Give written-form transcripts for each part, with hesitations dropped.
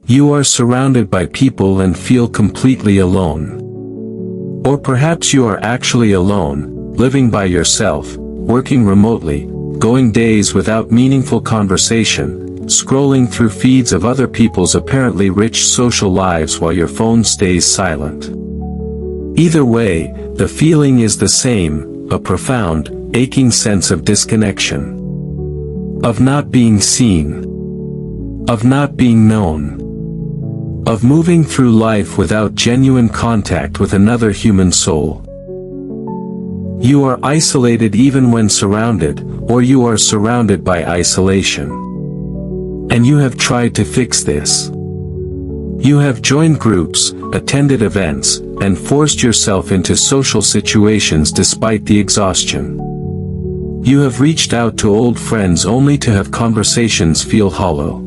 You are surrounded by people and feel completely alone. Or perhaps you are actually alone, living by yourself, working remotely, going days without meaningful conversation, scrolling through feeds of other people's apparently rich social lives while your phone stays silent. Either way, the feeling is the same, a profound, aching sense of disconnection. Of not being seen. Of not being known. Of moving through life without genuine contact with another human soul. You are isolated even when surrounded, or you are surrounded by isolation. And you have tried to fix this. You have joined groups, attended events, and forced yourself into social situations despite the exhaustion. You have reached out to old friends only to have conversations feel hollow.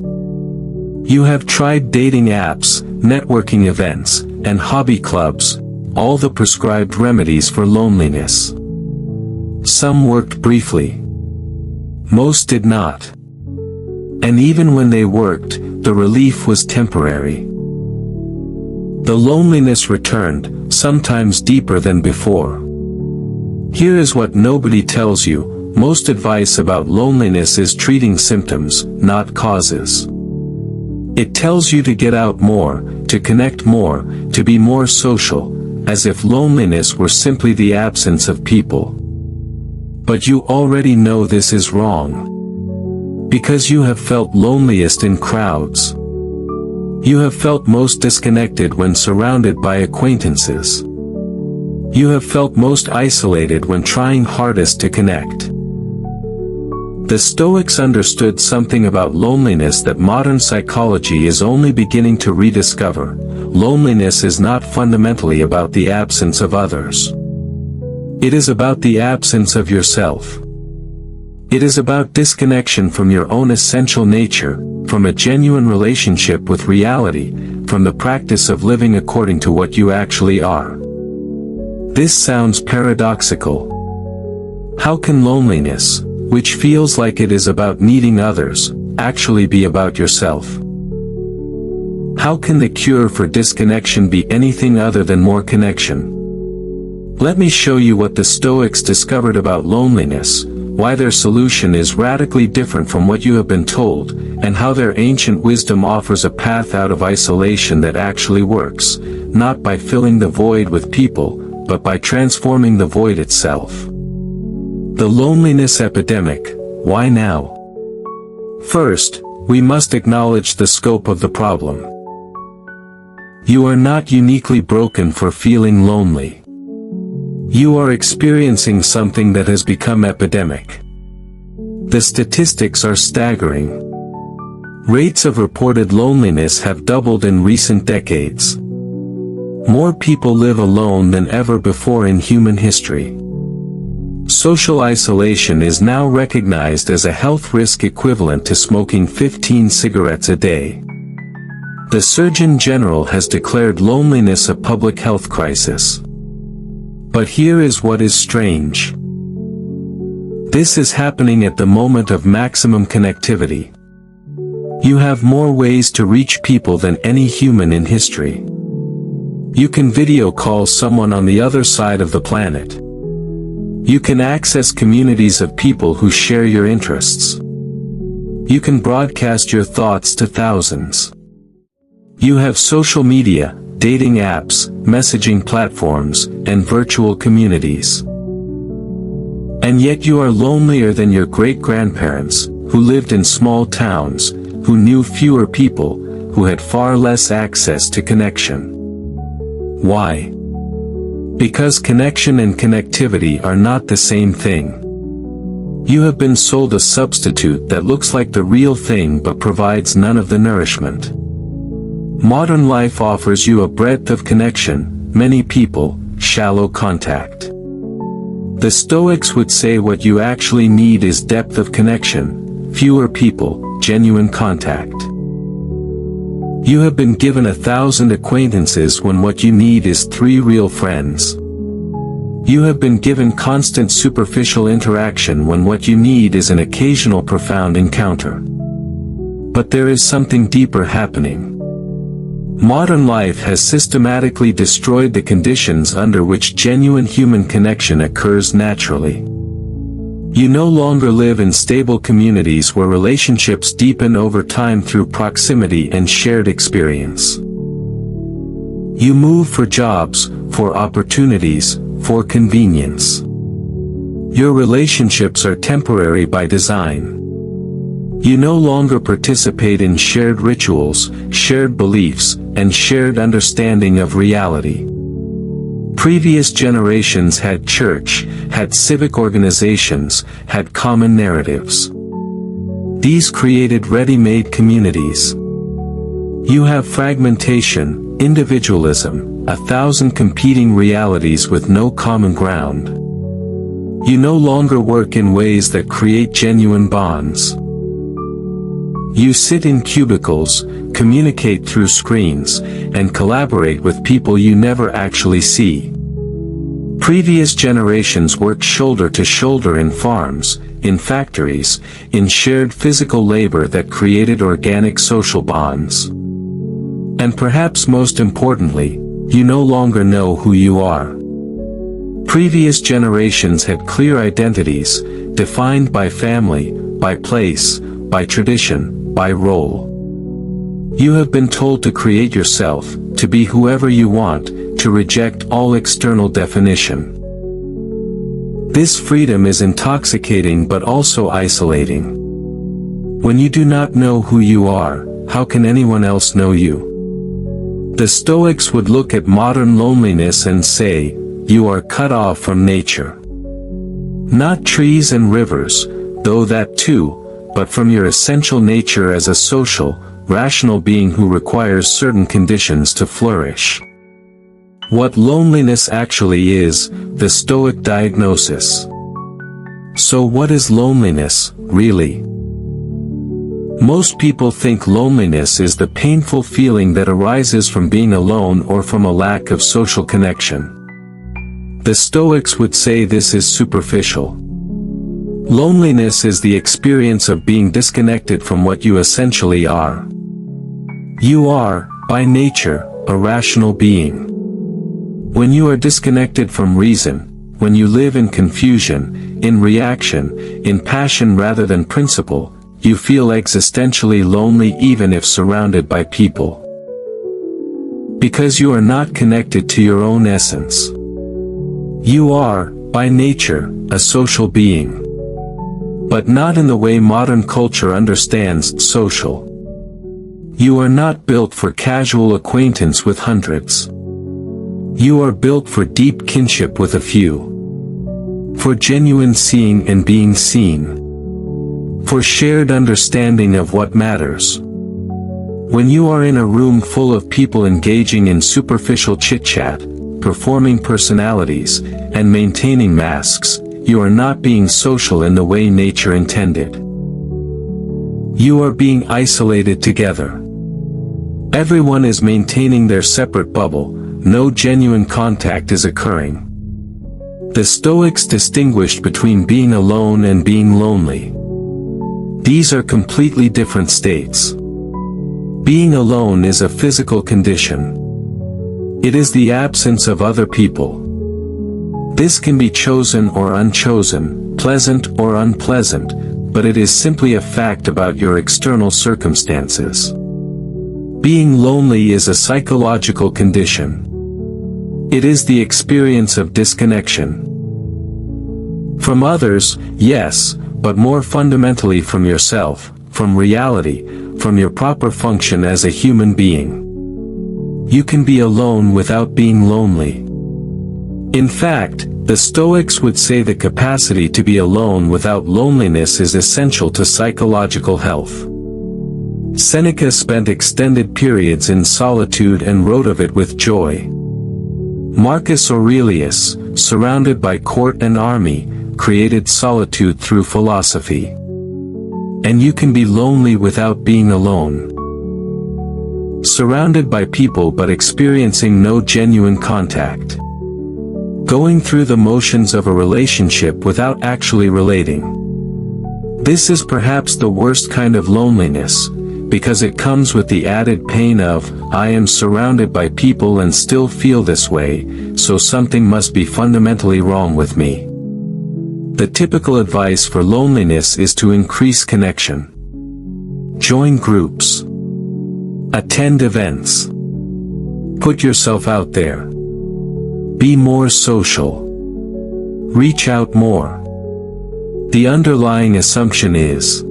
You have tried dating apps, networking events, and hobby clubs, all the prescribed remedies for loneliness. Some worked briefly. Most did not. And even when they worked, the relief was temporary. The loneliness returned, sometimes deeper than before. Here is what nobody tells you: most advice about loneliness is treating symptoms, not causes. It tells you to get out more, to connect more, to be more social, as if loneliness were simply the absence of people. But you already know this is wrong. Because you have felt loneliest in crowds. You have felt most disconnected when surrounded by acquaintances. You have felt most isolated when trying hardest to connect. The Stoics understood something about loneliness that modern psychology is only beginning to rediscover. Loneliness is not fundamentally about the absence of others. It is about the absence of yourself. It is about disconnection from your own essential nature, from a genuine relationship with reality, from the practice of living according to what you actually are. This sounds paradoxical. How can loneliness, which feels like it is about needing others, actually be about yourself? How can the cure for disconnection be anything other than more connection? Let me show you what the Stoics discovered about loneliness, why their solution is radically different from what you have been told, and how their ancient wisdom offers a path out of isolation that actually works, not by filling the void with people, but by transforming the void itself. The loneliness epidemic, why now? First, we must acknowledge the scope of the problem. You are not uniquely broken for feeling lonely. You are experiencing something that has become epidemic. The statistics are staggering. Rates of reported loneliness have doubled in recent decades. More people live alone than ever before in human history. Social isolation is now recognized as a health risk equivalent to smoking 15 cigarettes a day. The Surgeon General has declared loneliness a public health crisis. But here is what is strange. This is happening at the moment of maximum connectivity. You have more ways to reach people than any human in history. You can video call someone on the other side of the planet. You can access communities of people who share your interests. You can broadcast your thoughts to thousands. You have social media, dating apps, messaging platforms, and virtual communities. And yet you are lonelier than your great-grandparents, who lived in small towns, who knew fewer people, who had far less access to connection. Why? Because connection and connectivity are not the same thing. You have been sold a substitute that looks like the real thing but provides none of the nourishment. Modern life offers you a breadth of connection, many people, shallow contact. The Stoics would say what you actually need is depth of connection, fewer people, genuine contact. You have been given 1,000 acquaintances when what you need is 3 real friends. You have been given constant superficial interaction when what you need is an occasional profound encounter. But there is something deeper happening. Modern life has systematically destroyed the conditions under which genuine human connection occurs naturally. You no longer live in stable communities where relationships deepen over time through proximity and shared experience. You move for jobs, for opportunities, for convenience. Your relationships are temporary by design. You no longer participate in shared rituals, shared beliefs, and shared understanding of reality. Previous generations had church, had civic organizations, had common narratives. These created ready-made communities. You have fragmentation, individualism, 1,000 competing realities with no common ground. You no longer work in ways that create genuine bonds. You sit in cubicles, communicate through screens, and collaborate with people you never actually see. Previous generations worked shoulder to shoulder in farms, in factories, in shared physical labor that created organic social bonds. And perhaps most importantly, you no longer know who you are. Previous generations had clear identities, defined by family, by place, by tradition, by role. You have been told to create yourself, to be whoever you want, to reject all external definition. This freedom is intoxicating but also isolating. When you do not know who you are, how can anyone else know you? The Stoics would look at modern loneliness and say, you are cut off from nature. Not trees and rivers, though that too, but from your essential nature as a social, rational being who requires certain conditions to flourish. What loneliness actually is, the Stoic diagnosis. So what is loneliness, really? Most people think loneliness is the painful feeling that arises from being alone or from a lack of social connection. The Stoics would say this is superficial. Loneliness is the experience of being disconnected from what you essentially are. You are, by nature, a rational being. When you are disconnected from reason, when you live in confusion, in reaction, in passion rather than principle, you feel existentially lonely even if surrounded by people. Because you are not connected to your own essence. You are, by nature, a social being. But not in the way modern culture understands social. You are not built for casual acquaintance with hundreds. You are built for deep kinship with a few. For genuine seeing and being seen. For shared understanding of what matters. When you are in a room full of people engaging in superficial chit-chat, performing personalities, and maintaining masks, you are not being social in the way nature intended. You are being isolated together. Everyone is maintaining their separate bubble, no genuine contact is occurring. The Stoics distinguished between being alone and being lonely. These are completely different states. Being alone is a physical condition. It is the absence of other people. This can be chosen or unchosen, pleasant or unpleasant, but it is simply a fact about your external circumstances. Being lonely is a psychological condition. It is the experience of disconnection. From others, yes, but more fundamentally from yourself, from reality, from your proper function as a human being. You can be alone without being lonely. In fact, the Stoics would say the capacity to be alone without loneliness is essential to psychological health. Seneca spent extended periods in solitude and wrote of it with joy. Marcus Aurelius, surrounded by court and army, created solitude through philosophy. And you can be lonely without being alone. Surrounded by people but experiencing no genuine contact. Going through the motions of a relationship without actually relating. This is perhaps the worst kind of loneliness, because it comes with the added pain of, I am surrounded by people and still feel this way, so something must be fundamentally wrong with me. The typical advice for loneliness is to increase connection. Join groups. Attend events. Put yourself out there. Be more social. Reach out more. The underlying assumption is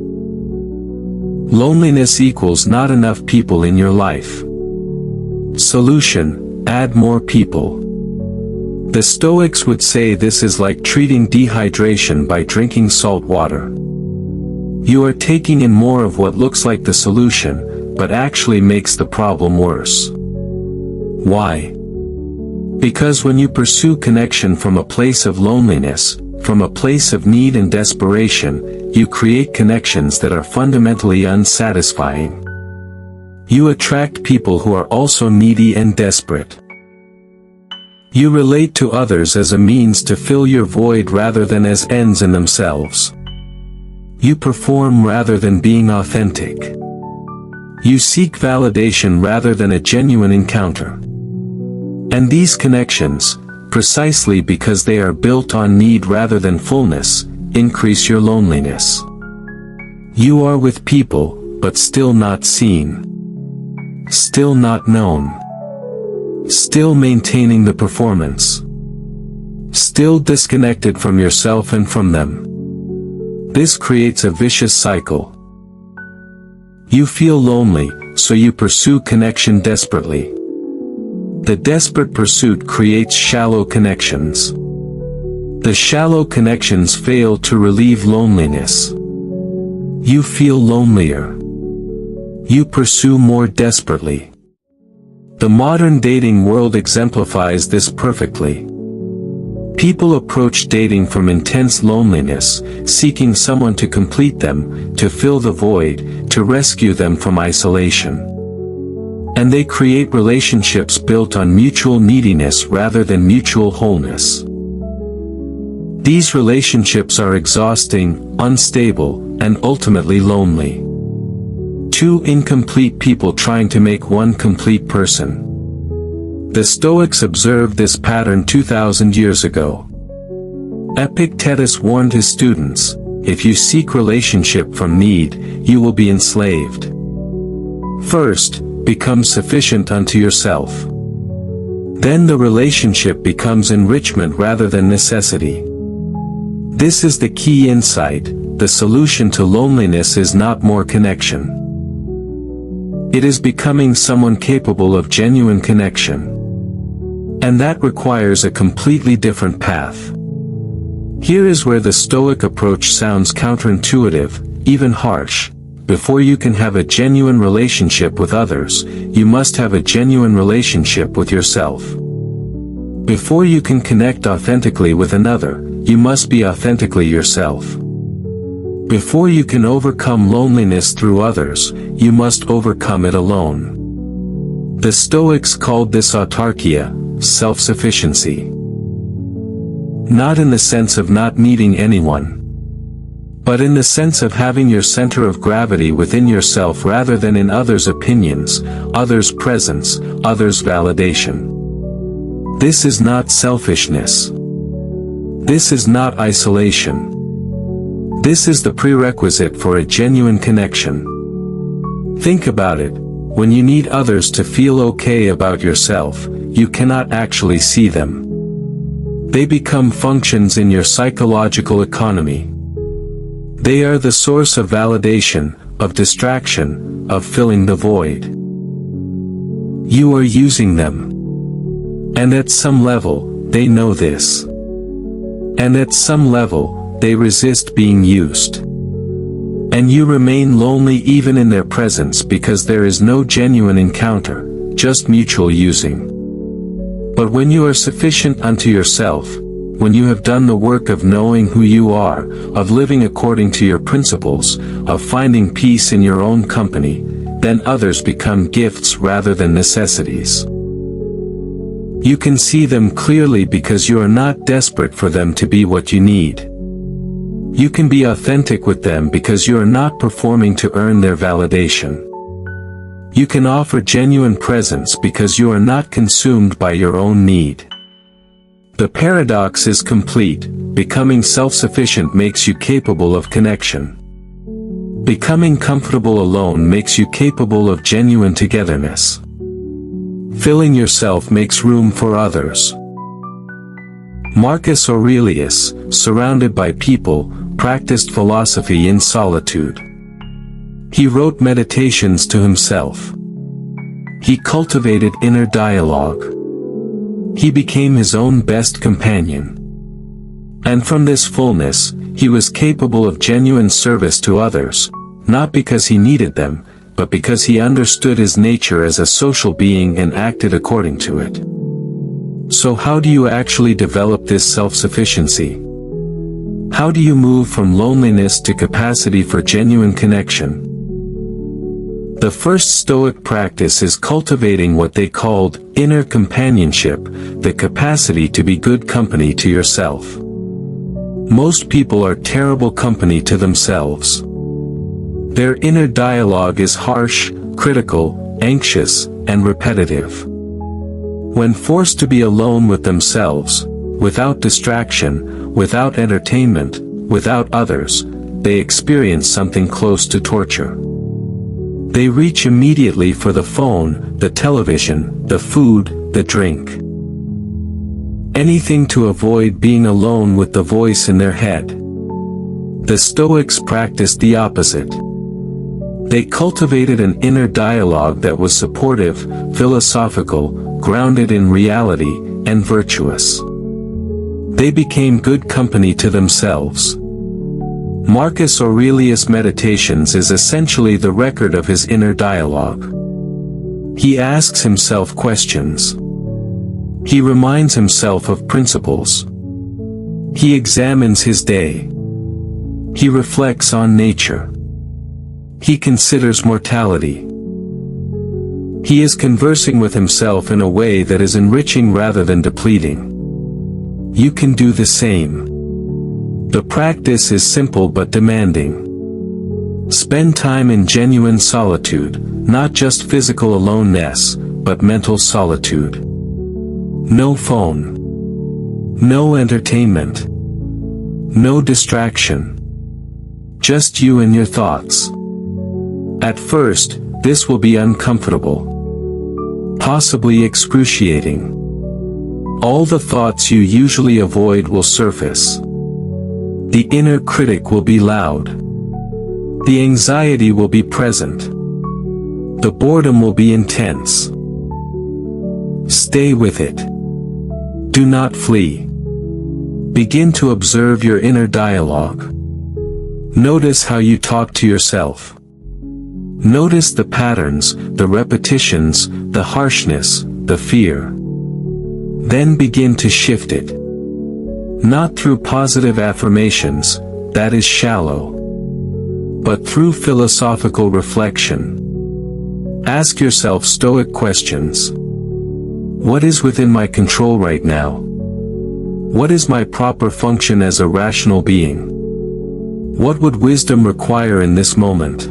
loneliness equals not enough people in your life. Solution: add more people. The Stoics would say this is like treating dehydration by drinking salt water. You are taking in more of what looks like the solution, but actually makes the problem worse. Why? Because when you pursue connection from a place of loneliness, from a place of need and desperation, you create connections that are fundamentally unsatisfying. You attract people who are also needy and desperate. You relate to others as a means to fill your void rather than as ends in themselves. You perform rather than being authentic. You seek validation rather than a genuine encounter. And these connections, precisely because they are built on need rather than fullness, increase your loneliness. You are with people, but still not seen. Still not known. Still maintaining the performance. Still disconnected from yourself and from them. This creates a vicious cycle. You feel lonely, so you pursue connection desperately. The desperate pursuit creates shallow connections. The shallow connections fail to relieve loneliness. You feel lonelier. You pursue more desperately. The modern dating world exemplifies this perfectly. People approach dating from intense loneliness, seeking someone to complete them, to fill the void, to rescue them from isolation. And they create relationships built on mutual neediness rather than mutual wholeness. These relationships are exhausting, unstable, and ultimately lonely. Two incomplete people trying to make one complete person. The Stoics observed this pattern 2,000 years ago. Epictetus warned his students, if you seek relationship from need, you will be enslaved. First, become sufficient unto yourself. Then the relationship becomes enrichment rather than necessity. This is the key insight: the solution to loneliness is not more connection. It is becoming someone capable of genuine connection. And that requires a completely different path. Here is where the Stoic approach sounds counterintuitive, even harsh. Before you can have a genuine relationship with others, you must have a genuine relationship with yourself. Before you can connect authentically with another, you must be authentically yourself. Before you can overcome loneliness through others, you must overcome it alone. The Stoics called this autarkia, self-sufficiency. Not in the sense of not needing anyone, but in the sense of having your center of gravity within yourself rather than in others' opinions, others' presence, others' validation. This is not selfishness. This is not isolation. This is the prerequisite for a genuine connection. Think about it: when you need others to feel okay about yourself, you cannot actually see them. They become functions in your psychological economy. They are the source of validation, of distraction, of filling the void. You are using them. And at some level, they know this. And at some level, they resist being used. And you remain lonely even in their presence because there is no genuine encounter, just mutual using. But when you are sufficient unto yourself, when you have done the work of knowing who you are, of living according to your principles, of finding peace in your own company, then others become gifts rather than necessities. You can see them clearly because you are not desperate for them to be what you need. You can be authentic with them because you are not performing to earn their validation. You can offer genuine presence because you are not consumed by your own need. The paradox is complete. Becoming self-sufficient makes you capable of connection. Becoming comfortable alone makes you capable of genuine togetherness. Filling yourself makes room for others. Marcus Aurelius, surrounded by people, practiced philosophy in solitude. He wrote meditations to himself. He cultivated inner dialogue. He became his own best companion. And from this fullness, he was capable of genuine service to others, not because he needed them, but because he understood his nature as a social being and acted according to it. So how do you actually develop this self-sufficiency? How do you move from loneliness to capacity for genuine connection? The first Stoic practice is cultivating what they called inner companionship, the capacity to be good company to yourself. Most people are terrible company to themselves. Their inner dialogue is harsh, critical, anxious, and repetitive. When forced to be alone with themselves, without distraction, without entertainment, without others, they experience something close to torture. They reach immediately for the phone, the television, the food, the drink. Anything to avoid being alone with the voice in their head. The Stoics practiced the opposite. They cultivated an inner dialogue that was supportive, philosophical, grounded in reality, and virtuous. They became good company to themselves. Marcus Aurelius' Meditations is essentially the record of his inner dialogue. He asks himself questions. He reminds himself of principles. He examines his day. He reflects on nature. He considers mortality. He is conversing with himself in a way that is enriching rather than depleting. You can do the same. The practice is simple but demanding. Spend time in genuine solitude, not just physical aloneness, but mental solitude. No phone. No entertainment. No distraction. Just you and your thoughts. At first, this will be uncomfortable. Possibly excruciating. All the thoughts you usually avoid will surface. The inner critic will be loud. The anxiety will be present. The boredom will be intense. Stay with it. Do not flee. Begin to observe your inner dialogue. Notice how you talk to yourself. Notice the patterns, the repetitions, the harshness, the fear. Then begin to shift it. Not through positive affirmations, that is shallow. But through philosophical reflection. Ask yourself Stoic questions. What is within my control right now? What is my proper function as a rational being? What would wisdom require in this moment?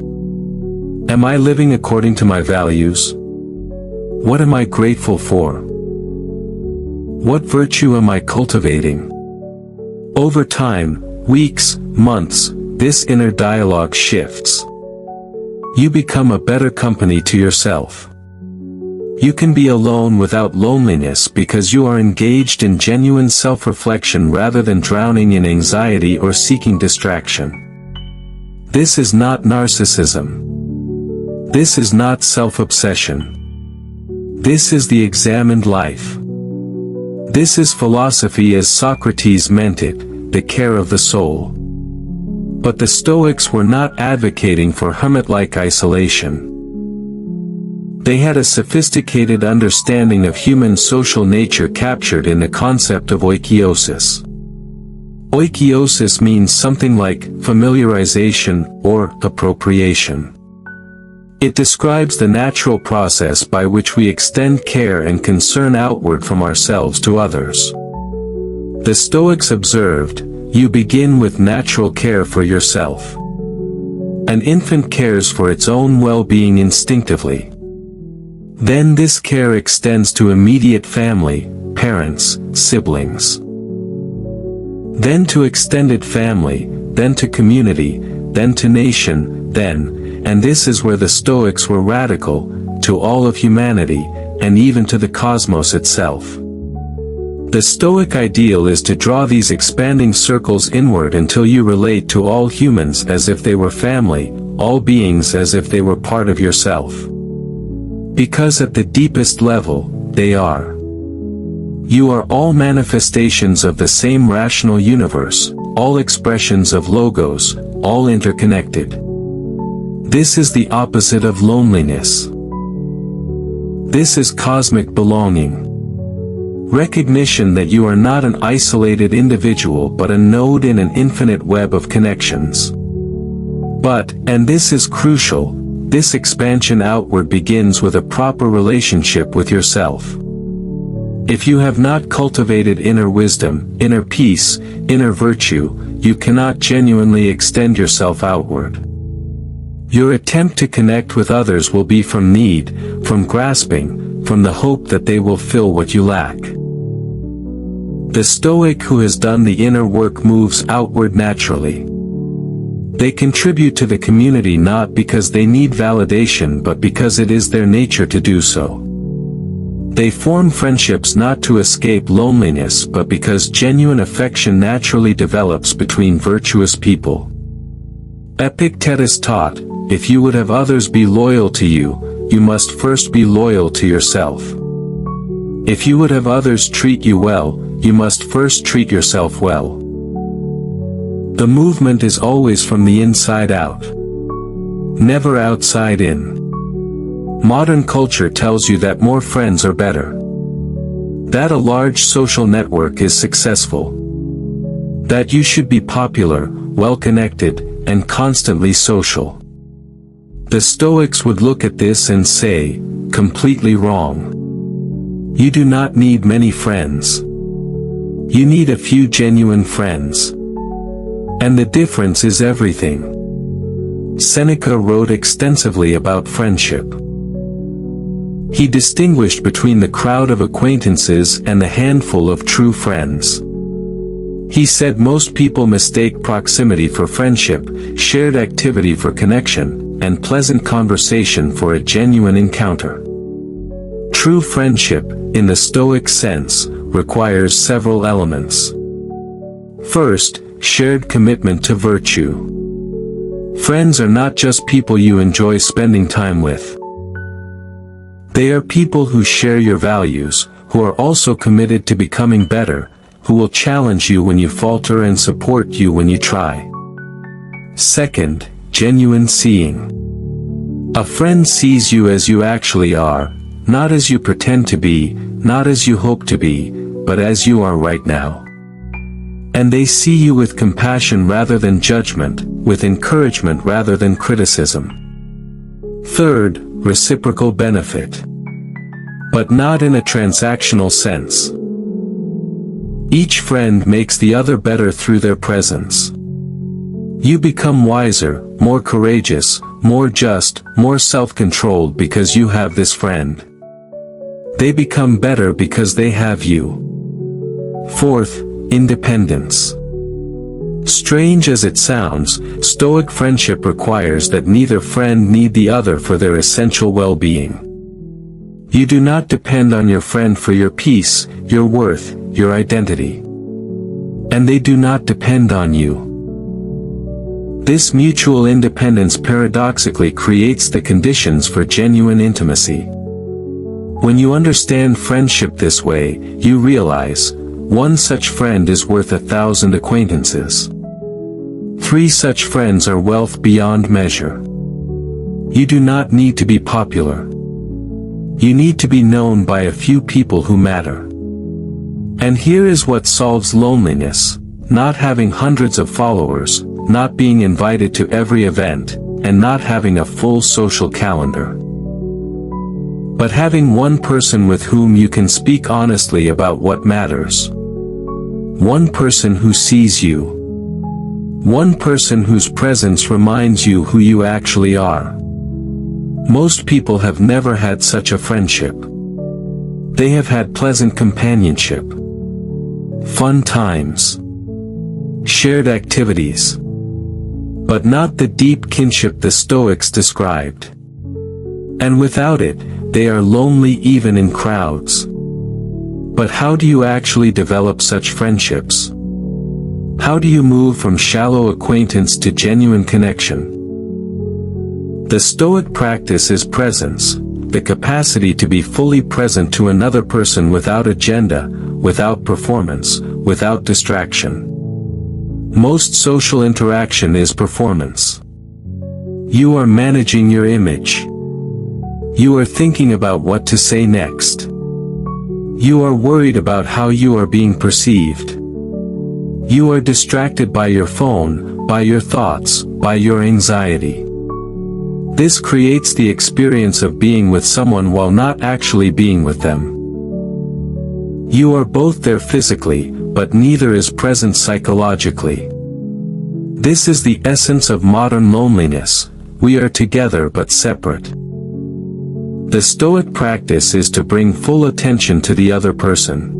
Am I living according to my values? What am I grateful for? What virtue am I cultivating? Over time, weeks, months, this inner dialogue shifts. You become a better company to yourself. You can be alone without loneliness because you are engaged in genuine self-reflection rather than drowning in anxiety or seeking distraction. This is not narcissism. This is not self-obsession. This is the examined life. This is philosophy as Socrates meant it, the care of the soul. But the Stoics were not advocating for hermit-like isolation. They had a sophisticated understanding of human social nature captured in the concept of Oikeiosis. Oikeiosis means something like familiarization or appropriation. It describes the natural process by which we extend care and concern outward from ourselves to others. The Stoics observed, you begin with natural care for yourself. An infant cares for its own well-being instinctively. Then this care extends to immediate family, parents, siblings. Then to extended family, then to community, then to nation, then, and this is where the Stoics were radical, to all of humanity, and even to the cosmos itself. The Stoic ideal is to draw these expanding circles inward until you relate to all humans as if they were family, all beings as if they were part of yourself. Because at the deepest level, they are. You are all manifestations of the same rational universe, all expressions of logos, all interconnected. This is the opposite of loneliness. This is cosmic belonging. Recognition that you are not an isolated individual but a node in an infinite web of connections. But, and this is crucial, this expansion outward begins with a proper relationship with yourself. If you have not cultivated inner wisdom, inner peace, inner virtue, you cannot genuinely extend yourself outward. Your attempt to connect with others will be from need, from grasping, from the hope that they will fill what you lack. The Stoic who has done the inner work moves outward naturally. They contribute to the community not because they need validation but because it is their nature to do so. They form friendships not to escape loneliness but because genuine affection naturally develops between virtuous people. Epictetus taught, if you would have others be loyal to you, you must first be loyal to yourself. If you would have others treat you well, you must first treat yourself well. The movement is always from the inside out, never outside in. Modern culture tells you that more friends are better, that a large social network is successful, that you should be popular, well-connected, and constantly social. The Stoics would look at this and say, completely wrong. You do not need many friends. You need a few genuine friends. And the difference is everything. Seneca wrote extensively about friendship. He distinguished between the crowd of acquaintances and the handful of true friends. He said most people mistake proximity for friendship, shared activity for connection, and pleasant conversation for a genuine encounter. True friendship, in the Stoic sense, requires several elements. First, shared commitment to virtue. Friends are not just people you enjoy spending time with. They are people who share your values, who are also committed to becoming better, who will challenge you when you falter and support you when you try. Second, genuine seeing. A friend sees you as you actually are, not as you pretend to be, not as you hope to be, but as you are right now. And they see you with compassion rather than judgment, with encouragement rather than criticism. Third, reciprocal benefit. But not in a transactional sense. Each friend makes the other better through their presence. You become wiser, more courageous, more just, more self-controlled because you have this friend. They become better because they have you. Fourth, independence. Strange as it sounds, Stoic friendship requires that neither friend need the other for their essential well-being. You do not depend on your friend for your peace, your worth, your identity. And they do not depend on you. This mutual independence paradoxically creates the conditions for genuine intimacy. When you understand friendship this way, you realize, one such friend is worth 1,000 acquaintances. 3 such friends are wealth beyond measure. You do not need to be popular. You need to be known by a few people who matter. And here is what solves loneliness: not having hundreds of followers, not being invited to every event, and not having a full social calendar. But having one person with whom you can speak honestly about what matters. One person who sees you. One person whose presence reminds you who you actually are. Most people have never had such a friendship. They have had pleasant companionship, fun times, shared activities, but not the deep kinship the Stoics described. And without it, they are lonely even in crowds. But how do you actually develop such friendships? How do you move from shallow acquaintance to genuine connection? The Stoic practice is presence, the capacity to be fully present to another person without agenda, without performance, without distraction. Most social interaction is performance. You are managing your image. You are thinking about what to say next. You are worried about how you are being perceived. You are distracted by your phone, by your thoughts, by your anxiety. This creates the experience of being with someone while not actually being with them. You are both there physically, but neither is present psychologically. This is the essence of modern loneliness. We are together but separate. The Stoic practice is to bring full attention to the other person.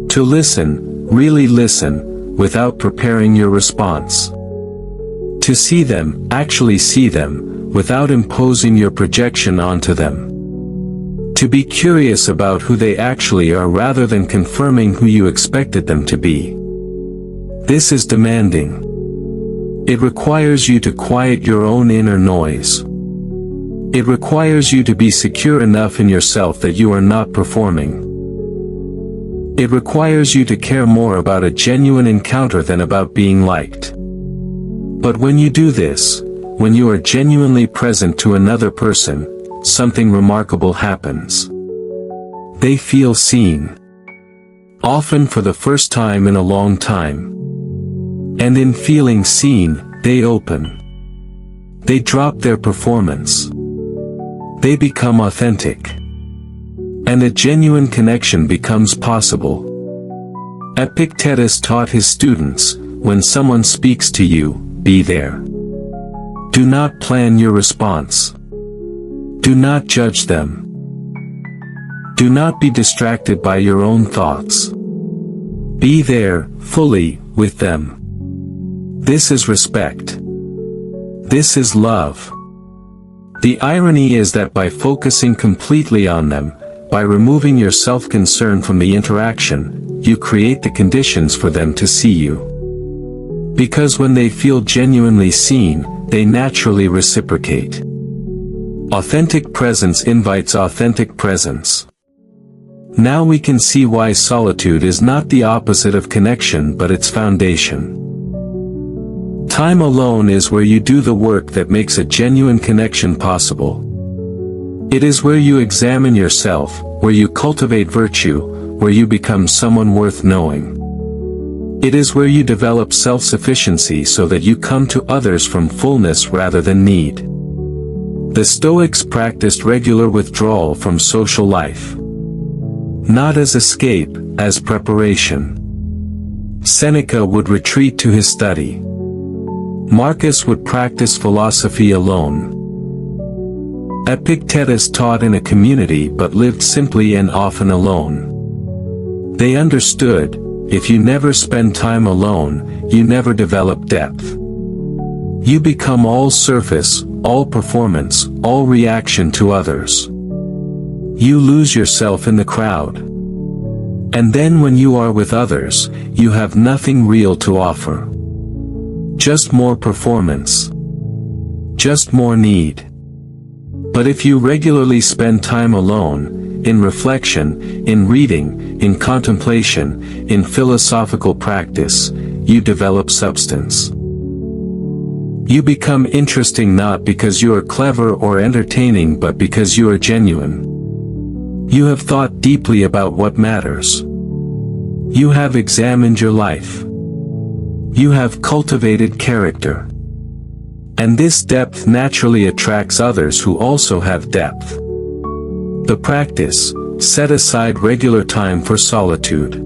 To listen, really listen, without preparing your response. To see them, actually see them, without imposing your projection onto them. To be curious about who they actually are rather than confirming who you expected them to be. This is demanding. It requires you to quiet your own inner noise. It requires you to be secure enough in yourself that you are not performing. It requires you to care more about a genuine encounter than about being liked. But when you do this, when you are genuinely present to another person, something remarkable happens. They feel seen. Often for the first time in a long time. And in feeling seen, they open. They drop their performance. They become authentic. And a genuine connection becomes possible. Epictetus taught his students, when someone speaks to you, be there. Do not plan your response. Do not judge them. Do not be distracted by your own thoughts. Be there, fully, with them. This is respect. This is love. The irony is that by focusing completely on them, by removing your self-concern from the interaction, you create the conditions for them to see you. Because when they feel genuinely seen, they naturally reciprocate. Authentic presence invites authentic presence. Now we can see why solitude is not the opposite of connection but its foundation. Time alone is where you do the work that makes a genuine connection possible. It is where you examine yourself, where you cultivate virtue, where you become someone worth knowing. It is where you develop self-sufficiency so that you come to others from fullness rather than need. The Stoics practiced regular withdrawal from social life. Not as escape, as preparation. Seneca would retreat to his study. Marcus would practice philosophy alone. Epictetus taught in a community but lived simply and often alone. They understood, if you never spend time alone, you never develop depth. You become all surface, all performance, all reaction to others. You lose yourself in the crowd. And then when you are with others, you have nothing real to offer. Just more performance. Just more need. But if you regularly spend time alone, in reflection, in reading, in contemplation, in philosophical practice, you develop substance. You become interesting not because you are clever or entertaining but because you are genuine. You have thought deeply about what matters. You have examined your life. You have cultivated character. And this depth naturally attracts others who also have depth. The practice, set aside regular time for solitude.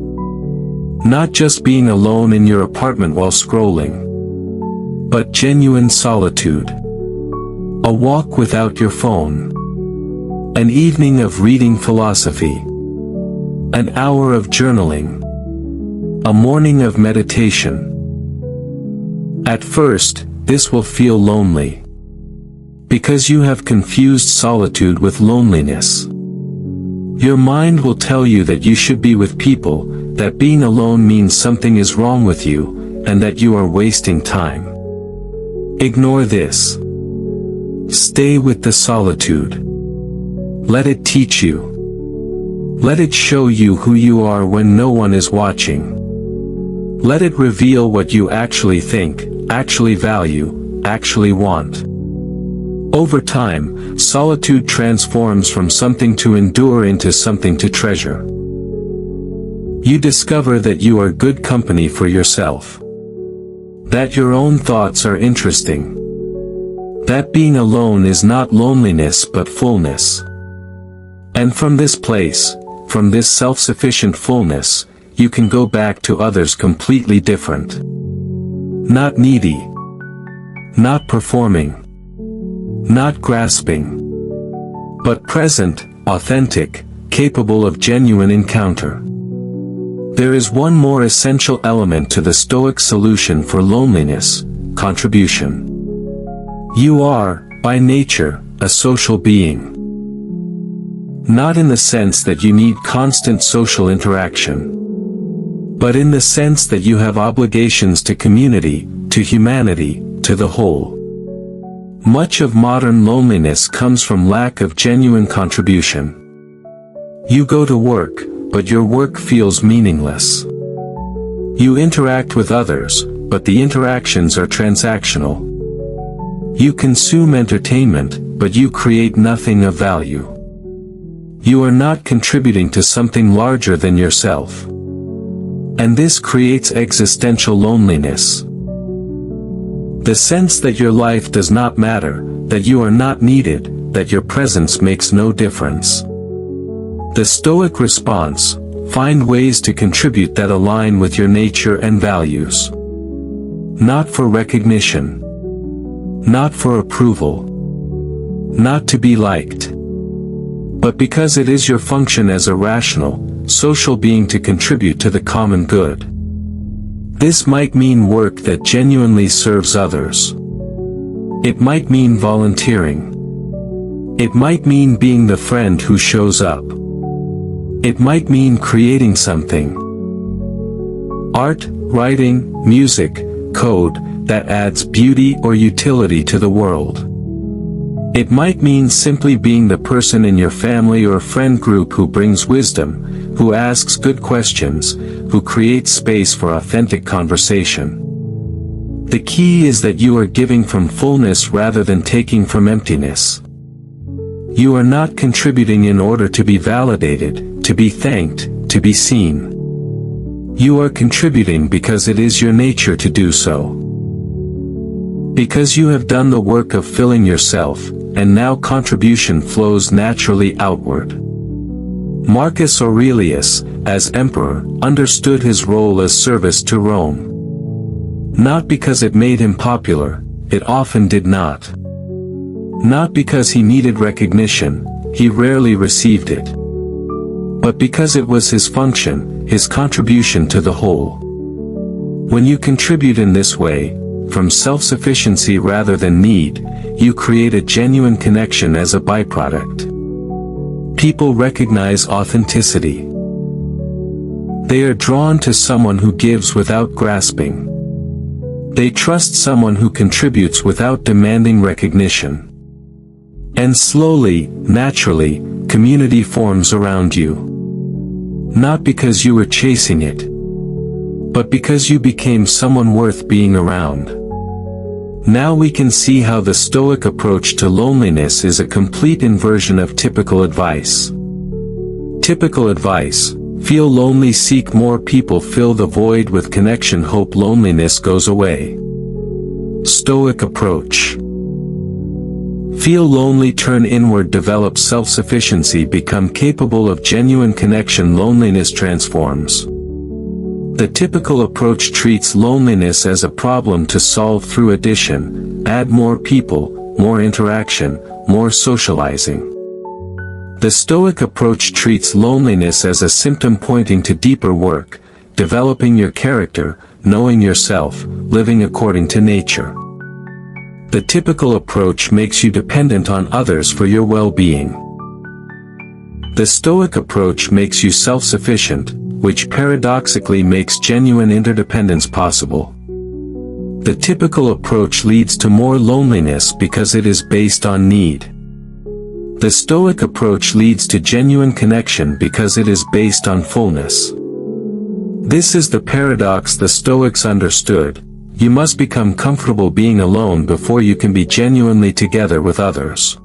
Not just being alone in your apartment while scrolling. But genuine solitude. A walk without your phone. An evening of reading philosophy. An hour of journaling. A morning of meditation. At first, this will feel lonely. Because you have confused solitude with loneliness. Your mind will tell you that you should be with people, that being alone means something is wrong with you, and that you are wasting time. Ignore this. Stay with the solitude. Let it teach you. Let it show you who you are when no one is watching. Let it reveal what you actually think, actually value, actually want. Over time, solitude transforms from something to endure into something to treasure. You discover that you are good company for yourself. That your own thoughts are interesting. That being alone is not loneliness but fullness. And from this place, from this self-sufficient fullness, you can go back to others completely different. Not needy. Not performing. Not grasping. But present, authentic, capable of genuine encounter. There is one more essential element to the Stoic solution for loneliness: contribution. You are, by nature, a social being. Not in the sense that you need constant social interaction, but in the sense that you have obligations to community, to humanity, to the whole. Much of modern loneliness comes from lack of genuine contribution. You go to work, but your work feels meaningless. You interact with others, but the interactions are transactional. You consume entertainment, but you create nothing of value. You are not contributing to something larger than yourself. And this creates existential loneliness. The sense that your life does not matter, that you are not needed, that your presence makes no difference. The Stoic response: find ways to contribute that align with your nature and values. Not for recognition. Not for approval. Not to be liked. But because it is your function as a rational, social being to contribute to the common good. This might mean work that genuinely serves others. It might mean volunteering. It might mean being the friend who shows up. It might mean creating something. Art, writing, music, code, that adds beauty or utility to the world. It might mean simply being the person in your family or friend group who brings wisdom, who asks good questions, who creates space for authentic conversation. The key is that you are giving from fullness rather than taking from emptiness. You are not contributing in order to be validated, to be thanked, to be seen. You are contributing because it is your nature to do so. Because you have done the work of filling yourself, and now contribution flows naturally outward. Marcus Aurelius, as emperor, understood his role as service to Rome. Not because it made him popular, it often did not. Not because he needed recognition, he rarely received it. But because it was his function, his contribution to the whole. When you contribute in this way, from self-sufficiency rather than need, you create a genuine connection as a byproduct. People recognize authenticity. They are drawn to someone who gives without grasping. They trust someone who contributes without demanding recognition. And slowly, naturally, community forms around you. Not because you were chasing it, but because you became someone worth being around. Now we can see how the Stoic approach to loneliness is a complete inversion of typical advice. Typical advice: feel lonely, seek more people, fill the void with connection, hope loneliness goes away. Stoic approach: feel lonely, turn inward, develop self-sufficiency, become capable of genuine connection, loneliness transforms. The typical approach treats loneliness as a problem to solve through addition: add more people, more interaction, more socializing. The Stoic approach treats loneliness as a symptom pointing to deeper work, developing your character, knowing yourself, living according to nature. The typical approach makes you dependent on others for your well-being. The Stoic approach makes you self-sufficient, which paradoxically makes genuine interdependence possible. The typical approach leads to more loneliness because it is based on need. The Stoic approach leads to genuine connection because it is based on fullness. This is the paradox the Stoics understood: you must become comfortable being alone before you can be genuinely together with others.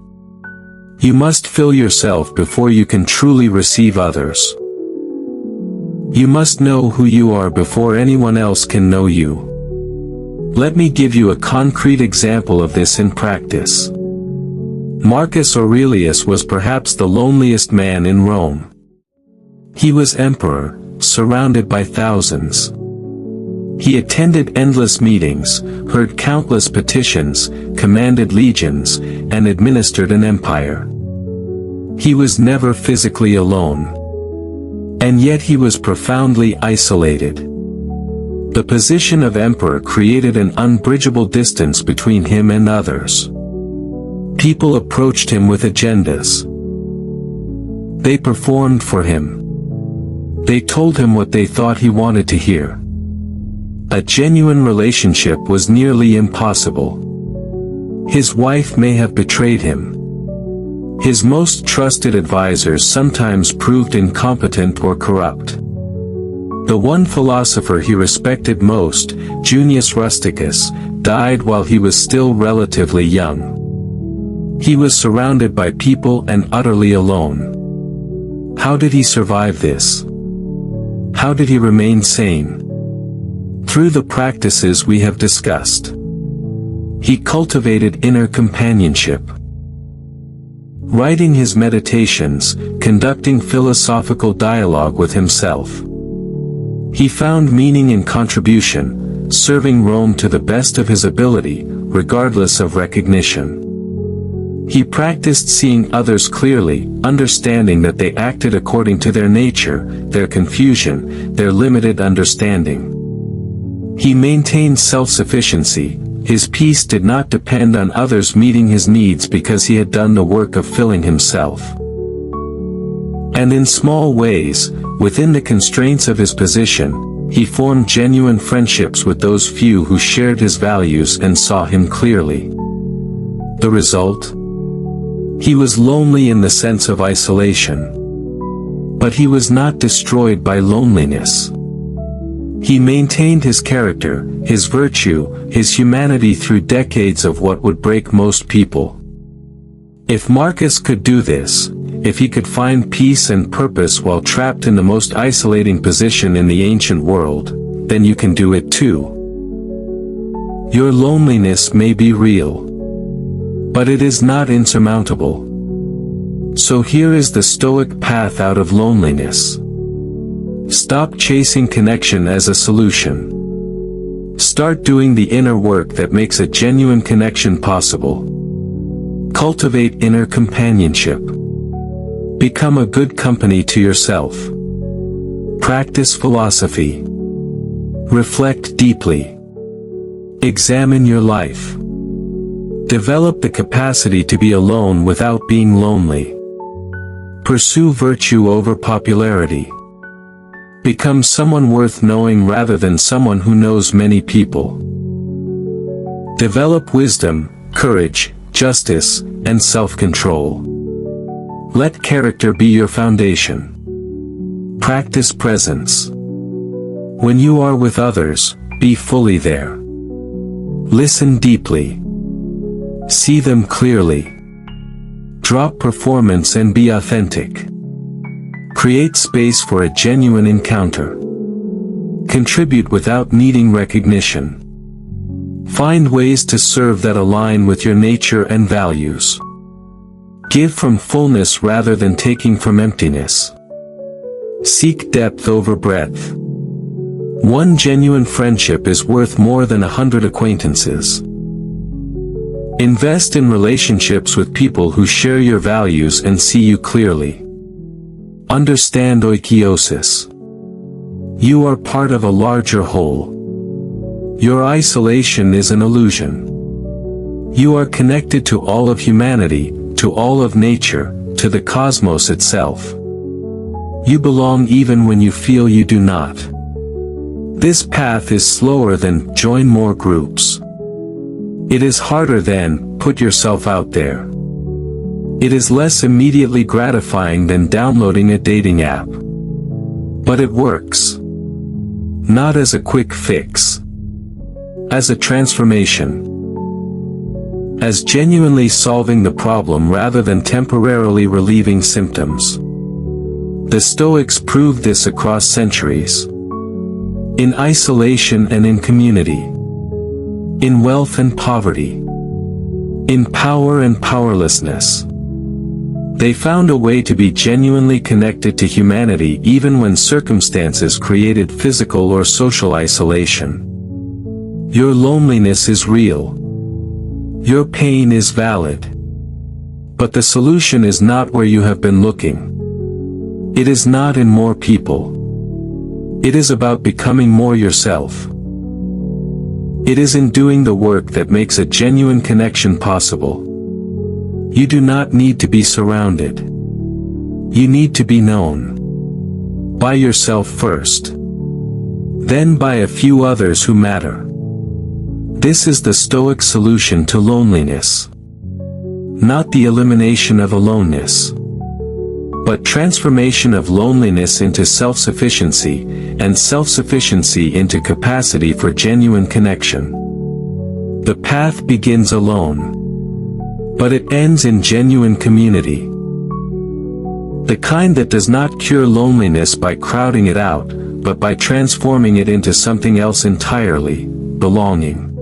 You must fill yourself before you can truly receive others. You must know who you are before anyone else can know you. Let me give you a concrete example of this in practice. Marcus Aurelius was perhaps the loneliest man in Rome. He was emperor, surrounded by thousands. He attended endless meetings, heard countless petitions, commanded legions, and administered an empire. He was never physically alone. And yet he was profoundly isolated. The position of emperor created an unbridgeable distance between him and others. People approached him with agendas. They performed for him. They told him what they thought he wanted to hear. A genuine relationship was nearly impossible. His wife may have betrayed him. His most trusted advisors sometimes proved incompetent or corrupt. The one philosopher he respected most, Junius Rusticus, died while he was still relatively young. He was surrounded by people and utterly alone. How did he survive this? How did he remain sane? Through the practices we have discussed. He cultivated inner companionship. Writing his meditations, conducting philosophical dialogue with himself. He found meaning in contribution, serving Rome to the best of his ability, regardless of recognition. He practiced seeing others clearly, understanding that they acted according to their nature, their confusion, their limited understanding. He maintained self-sufficiency. His peace did not depend on others meeting his needs because he had done the work of filling himself. And in small ways, within the constraints of his position, he formed genuine friendships with those few who shared his values and saw him clearly. The result? He was lonely in the sense of isolation. But he was not destroyed by loneliness. He maintained his character, his virtue, his humanity through decades of what would break most people. If Marcus could do this, if he could find peace and purpose while trapped in the most isolating position in the ancient world, then you can do it too. Your loneliness may be real. But it is not insurmountable. So here is the Stoic path out of loneliness. Stop chasing connection as a solution. Start doing the inner work that makes a genuine connection possible. Cultivate inner companionship. Become a good company to yourself. Practice philosophy. Reflect deeply. Examine your life. Develop the capacity to be alone without being lonely. Pursue virtue over popularity. Become someone worth knowing rather than someone who knows many people. Develop wisdom, courage, justice, and self-control. Let character be your foundation. Practice presence. When you are with others, be fully there. Listen deeply. See them clearly. Drop performance and be authentic. Create space for a genuine encounter. Contribute without needing recognition. Find ways to serve that align with your nature and values. Give from fullness rather than taking from emptiness. Seek depth over breadth. One genuine friendship is worth more than 100 acquaintances. Invest in relationships with people who share your values and see you clearly. Understand Oikeiosis. You are part of a larger whole. Your isolation is an illusion. You are connected to all of humanity, to all of nature, to the cosmos itself. You belong even when you feel you do not. This path is slower than join more groups. It is harder than put yourself out there. It is less immediately gratifying than downloading a dating app. But it works. Not as a quick fix. As a transformation. As genuinely solving the problem rather than temporarily relieving symptoms. The Stoics proved this across centuries. In isolation and in community. In wealth and poverty. In power and powerlessness. They found a way to be genuinely connected to humanity even when circumstances created physical or social isolation. Your loneliness is real. Your pain is valid. But the solution is not where you have been looking. It is not in more people. It is about becoming more yourself. It is in doing the work that makes a genuine connection possible. You do not need to be surrounded. You need to be known. By yourself first. Then by a few others who matter. This is the Stoic solution to loneliness. Not the elimination of aloneness. But transformation of loneliness into self-sufficiency, and self-sufficiency into capacity for genuine connection. The path begins alone. But it ends in genuine community. The kind that does not cure loneliness by crowding it out, but by transforming it into something else entirely, belonging.